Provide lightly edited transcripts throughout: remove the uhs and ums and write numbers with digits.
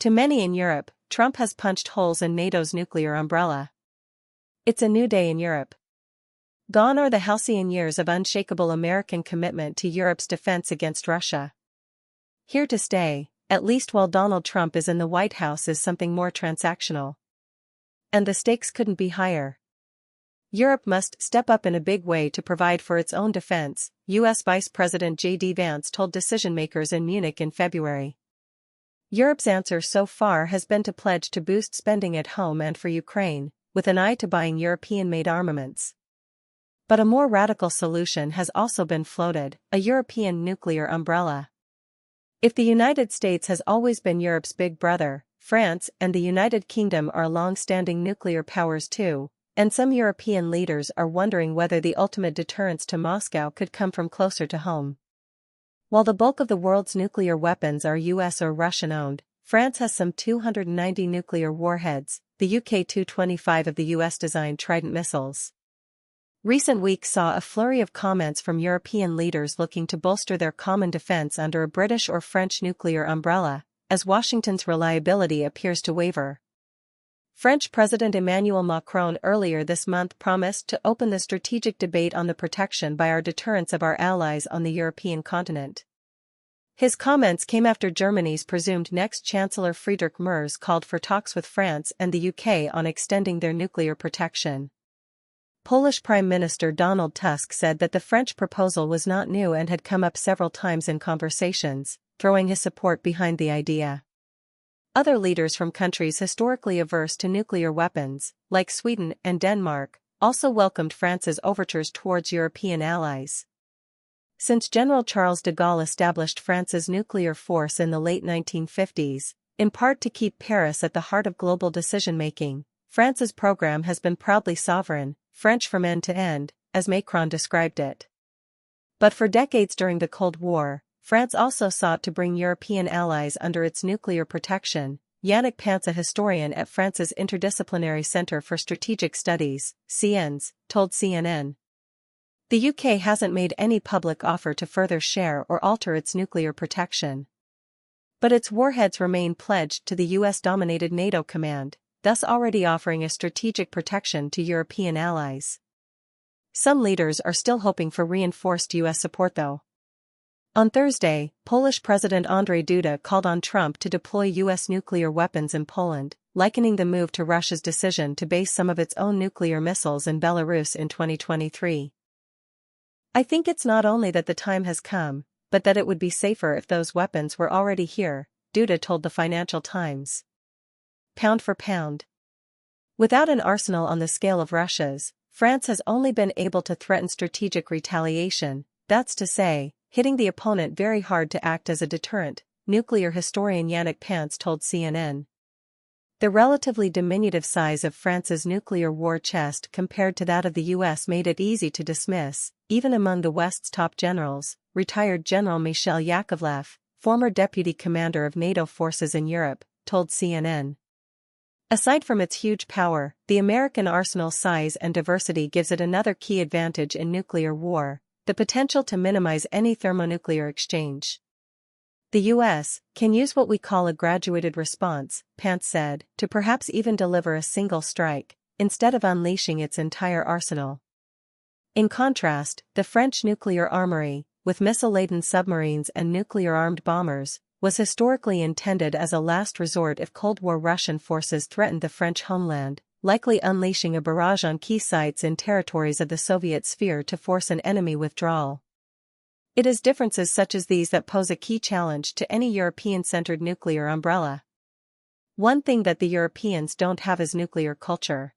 To many in Europe, Trump has punched holes in NATO's nuclear umbrella. It's a new day in Europe. Gone are the halcyon years of unshakable American commitment to Europe's defense against Russia. Here to stay, at least while Donald Trump is in the White House, is something more transactional. And the stakes couldn't be higher. Europe must step up in a big way to provide for its own defense, U.S. Vice President J.D. Vance told decision-makers in Munich in February. Europe's answer so far has been to pledge to boost spending at home and for Ukraine, with an eye to buying European-made armaments. But a more radical solution has also been floated: a European nuclear umbrella. If the United States has always been Europe's big brother, France and the United Kingdom are long-standing nuclear powers too, and some European leaders are wondering whether the ultimate deterrence to Moscow could come from closer to home. While the bulk of the world's nuclear weapons are US or Russian-owned, France has some 290 nuclear warheads, the UK 225 of the US-designed Trident missiles. Recent weeks saw a flurry of comments from European leaders looking to bolster their common defense under a British or French nuclear umbrella, as Washington's reliability appears to waver. French President Emmanuel Macron earlier this month promised to open the strategic debate on the protection by our deterrence of our allies on the European continent. His comments came after Germany's presumed next Chancellor Friedrich Merz called for talks with France and the UK on extending their nuclear protection. Polish Prime Minister Donald Tusk said that the French proposal was not new and had come up several times in conversations, throwing his support behind the idea. Other leaders from countries historically averse to nuclear weapons, like Sweden and Denmark, also welcomed France's overtures towards European allies. Since General Charles de Gaulle established France's nuclear force in the late 1950s, in part to keep Paris at the heart of global decision-making, France's program has been proudly sovereign, French from end to end, as Macron described it. But for decades during the Cold War, France also sought to bring European allies under its nuclear protection. Yannick Pantz, a historian at France's Interdisciplinary Centre for Strategic Studies, CIENS, told CNN. The UK hasn't made any public offer to further share or alter its nuclear protection. But its warheads remain pledged to the US-dominated NATO command, thus already offering a strategic protection to European allies. Some leaders are still hoping for reinforced US support though. On Thursday, Polish President Andrzej Duda called on Trump to deploy U.S. nuclear weapons in Poland, likening the move to Russia's decision to base some of its own nuclear missiles in Belarus in 2023. "I think it's not only that the time has come, but that it would be safer if those weapons were already here," Duda told the Financial Times. Pound for pound. Without an arsenal on the scale of Russia's, France has only been able to threaten strategic retaliation, that's to say, hitting the opponent very hard to act as a deterrent, nuclear historian Yannick Pantz told CNN. The relatively diminutive size of France's nuclear war chest compared to that of the US made it easy to dismiss, even among the West's top generals. Retired General Michel Yakovlev, former deputy commander of NATO forces in Europe, told CNN. Aside from its huge power, the American arsenal's size and diversity gives it another key advantage in nuclear war: the potential to minimize any thermonuclear exchange. The U.S. can use what we call a graduated response, Pantz said, to perhaps even deliver a single strike, instead of unleashing its entire arsenal. In contrast, the French nuclear armory, with missile-laden submarines and nuclear-armed bombers, was historically intended as a last resort if Cold War Russian forces threatened the French homeland, likely unleashing a barrage on key sites in territories of the Soviet sphere to force an enemy withdrawal. It is differences such as these that pose a key challenge to any European-centered nuclear umbrella. One thing that the Europeans don't have is nuclear culture.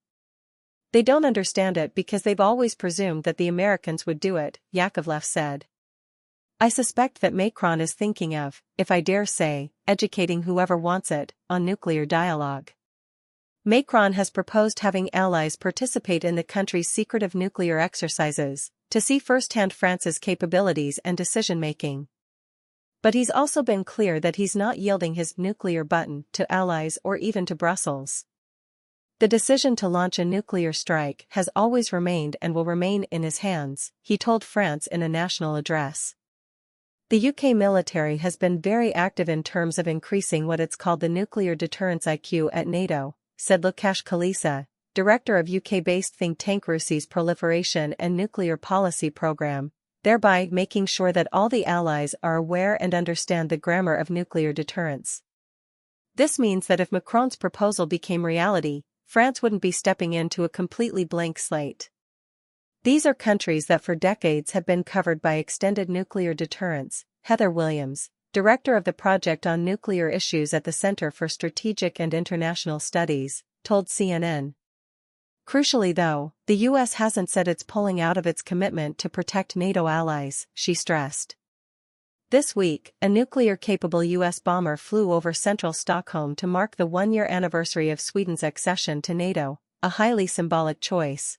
They don't understand it because they've always presumed that the Americans would do it, Yakovlev said. "I suspect that Macron is thinking of, if I dare say, educating whoever wants it, on nuclear dialogue." Macron has proposed having allies participate in the country's secretive nuclear exercises, to see firsthand France's capabilities and decision-making. But he's also been clear that he's not yielding his nuclear button to allies or even to Brussels. The decision to launch a nuclear strike has always remained and will remain in his hands, he told France in a national address. The UK military has been very active in terms of increasing what it's called the nuclear deterrence IQ at NATO, said Lukasz Kalisa, director of UK-based think tank Russia's Proliferation and Nuclear Policy Program, thereby making sure that all the allies are aware and understand the grammar of nuclear deterrence. This means that if Macron's proposal became reality, France wouldn't be stepping into a completely blank slate. These are countries that for decades have been covered by extended nuclear deterrence, Heather Williams, director of the Project on Nuclear Issues at the Center for Strategic and International Studies, told CNN. Crucially though, the US hasn't said it's pulling out of its commitment to protect NATO allies, she stressed. This week, a nuclear-capable US bomber flew over central Stockholm to mark the one-year anniversary of Sweden's accession to NATO, a highly symbolic choice.